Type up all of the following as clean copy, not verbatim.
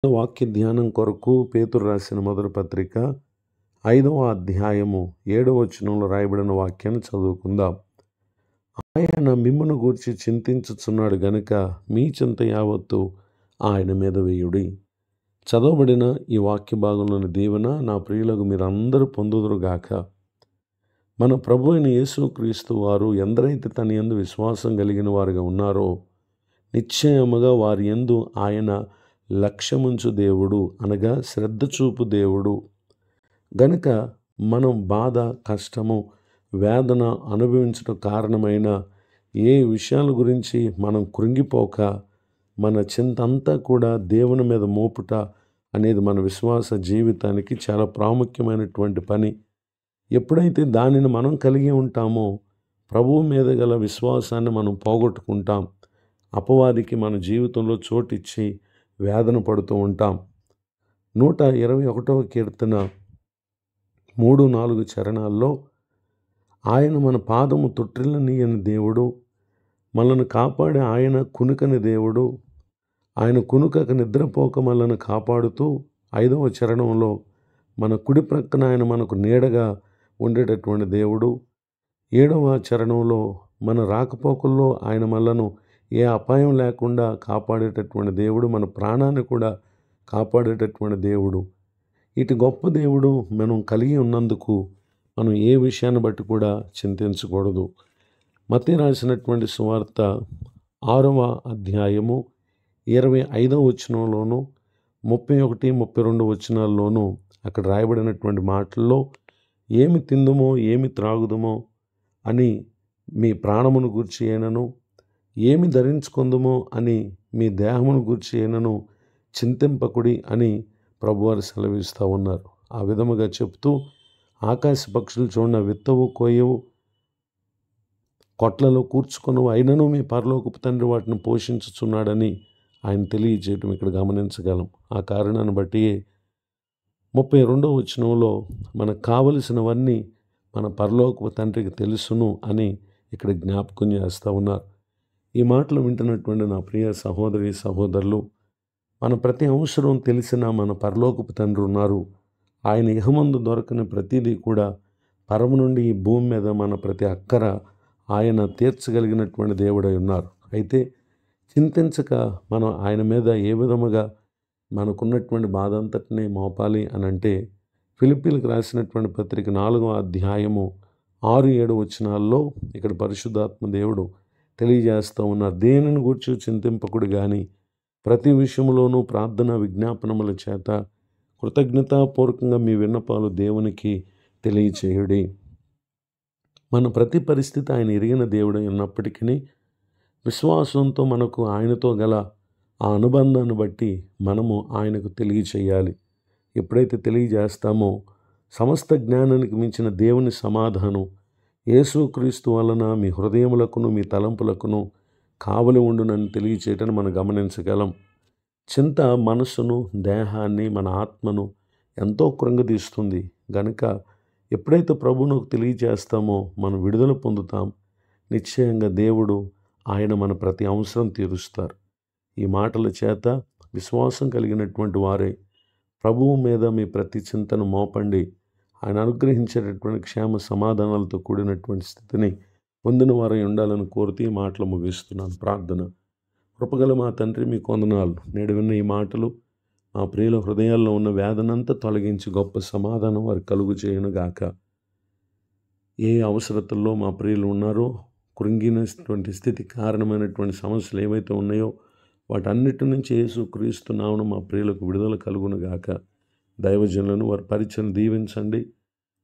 వాక్య ధ్యానం కొరకు పేతురు రాసిన మొదటి పత్రిక 5వ అధ్యాయము 7వ వచనంలో రాయబడిన వాక్యాన్ని చదువుకుందాం. ఆయన మిమ్మును గూర్చి చింతించుచున్నాడు గనుక మీ చింత యావత్తు ఆయన మీద వేయుడి. చదవబడిన ఈ వాక్య భాగంలోని దీవెన నా ప్రియులకు మీరందరూ పొందుదురుగాక. మన ప్రభు అయిన యేసుక్రీస్తు వారు ఎందరైతే తన యందు విశ్వాసం కలిగిన వారుగా ఉన్నారో నిశ్చయముగా వారి యందు ఆయన లక్ష్యముంచు దేవుడు, అనగా శ్రద్ధ చూపు దేవుడు. గనుక మనం బాధ, కష్టము, వేదన అనుభవించడం కారణమైన ఏ విషయాల గురించి మనం కృంగిపోక మన చింతంతా కూడా దేవుని మీద మోపుట అనేది మన విశ్వాస జీవితానికి చాలా ప్రాముఖ్యమైనటువంటి పని. ఎప్పుడైతే దానిని మనం కలిగి ఉంటామో ప్రభువు మీద గల విశ్వాసాన్ని మనం పోగొట్టుకుంటాం. అపవాదికి మన జీవితంలో చోటిచ్చి వేదన పడుతూ ఉంటాం. 121వ కీర్తన 3-4 చరణాల్లో ఆయన మన పాదము తొట్టిల్లనీయని దేవుడు, మనల్ని కాపాడే ఆయన కునుకని దేవుడు, ఆయన కునుకక నిద్రపోక మనల్ని కాపాడుతూ 5వ చరణంలో మన కుడి ప్రక్కన ఆయన మనకు నీడగా ఉండేటటువంటి దేవుడు, 7వ చరణంలో మన రాకపోకల్లో ఆయన మనలను ఏ అపాయం లేకుండా కాపాడేటటువంటి దేవుడు, మన ప్రాణాన్ని కూడా కాపాడేటటువంటి దేవుడు. ఇటు గొప్ప దేవుడు మనం కలిగి ఉన్నందుకు మనం ఏ విషయాన్ని బట్టి కూడా చింతించకూడదు. మత్తయి రాసినటువంటి సువార్త 6వ అధ్యాయము 25వ వచనంలోను 31, 32 వచనాల్లోనూ అక్కడ రాయబడినటువంటి మాటల్లో ఏమి తిందుమో ఏమి త్రాగుదుమో అని మీ ప్రాణమును గూర్చి అయినను, ఏమి ధరించుకుందుమో అని మీ దేహమును గూర్చి అయినను చింతింపకుడి అని ప్రభువారు సెలవిస్తూ ఉన్నారు. ఆ విధముగా చెప్తూ ఆకాశ పక్షులు చూడ విత్తవు, కోయవు, కొట్లలో కూర్చుకొనవు, అయినను మీ పరలోకపు తండ్రి వాటిని పోషించుచున్నాడని ఆయన తెలియజేయటం ఇక్కడ గమనించగలం. ఆ కారణాన్ని బట్టి 32వ వచనంలో మనకు కావలసినవన్నీ మన పరలోకపు తండ్రికి తెలుసును అని ఇక్కడ జ్ఞాపకం చేస్తూ ఉన్నారు. ఈ మాటలు వింటున్నటువంటి నా ప్రియ సహోదరి సహోదరులు, మన ప్రతి అవసరం తెలిసిన మన పరలోకపు తండ్రి ఉన్నారు. ఆయన ఇహమందు దొరకని ప్రతిదీ కూడా పరము నుండి ఈ భూమి మీద మన ప్రతి అక్కర ఆయన తీర్చగలిగినటువంటి దేవుడై ఉన్నారు. అయితే చింతించక మనం ఆయన మీద ఏ విధముగా మనకున్నటువంటి బాధ అంతటినీ మోపాలి అని అంటే ఫిలిప్పీలకు రాసినటువంటి పత్రిక 4వ అధ్యాయము 6-7 వచనాల్లో ఇక్కడ పరిశుద్ధాత్మ దేవుడు తెలియజేస్తూ ఉన్నారు. దేనిని గూర్చి చింతింపకుడు కానీ ప్రతి విషయంలోనూ ప్రార్థన విజ్ఞాపనముల చేత కృతజ్ఞతాపూర్వకంగా మీ విన్నపాలు దేవునికి తెలియచేయుడి. మన ప్రతి పరిస్థితి ఆయన ఎరిగిన దేవుడై ఉన్నప్పటికీ విశ్వాసంతో మనకు ఆయనతో గల ఆ అనుబంధాన్ని బట్టి మనము ఆయనకు తెలియచేయాలి. ఎప్పుడైతే తెలియజేస్తామో సమస్త జ్ఞానానికి మించిన దేవుని సమాధానం యేసుక్రీస్తు వలన మీ హృదయములకును మీ తలంపులకును కావలి ఉండునని తెలియచేయటని మనం గమనించగలం. చింత మనసును, దేహాన్ని, మన ఆత్మను ఎంతో కృంగదీస్తుంది. గనుక ఎప్పుడైతే ప్రభువుకు తెలియజేస్తామో మనం విడుదల పొందుతాం. నిశ్చయంగా దేవుడు ఆయన మన ప్రతి అవసరం తీరుస్తారు. ఈ మాటల చేత విశ్వాసం కలిగినటువంటి వారే ప్రభువు మీద మీ ప్రతి చింతను మోపండి. ఆయన అనుగ్రహించేటటువంటి క్షేమ సమాధానాలతో కూడినటువంటి స్థితిని పొందిన వారై ఉండాలని కోరుతూ ఈ మాటలు ముగిస్తున్నాను. ప్రార్థన. కృపగల మా తండ్రి, మీకు వందనాలు. నేడు విన్న ఈ మాటలు మా ప్రియుల హృదయాల్లో ఉన్న వేదనంతా తొలగించి గొప్ప సమాధానం వారికి కలుగు చేయనుగాక. ఏ అవసరతల్లో మా ప్రియులు ఉన్నారో, కృంగినటువంటి స్థితి కారణమైనటువంటి సమస్యలు ఏవైతే ఉన్నాయో వాటన్నిటి నుంచి యేసుక్రీస్తు నామమున మా ప్రియులకు విడుదల కలుగునుగాక. దైవజనులను వారి పరిచయం దీవించండి.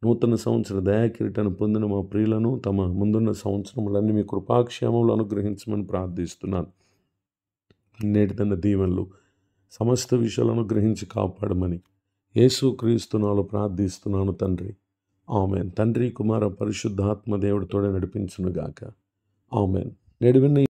నూతన సంవత్సర దయాకిరీటాన్ని పొందిన మా ప్రియులను తమ ముందున్న సంవత్సరములన్నీ మీ కృపాక్షేమములు అనుగ్రహించమని ప్రార్థిస్తున్నాను. నేటి తన దీవెనలు సమస్త విషయాలు అనుగ్రహించి కాపాడమని యేసుక్రీస్తు నామములో ప్రార్థిస్తున్నాను తండ్రి. ఆమెన్. తండ్రి, కుమార, పరిశుద్ధాత్మ దేవుడితోనే నడిపించునుగాక. ఆమెన్. నేడు విన్న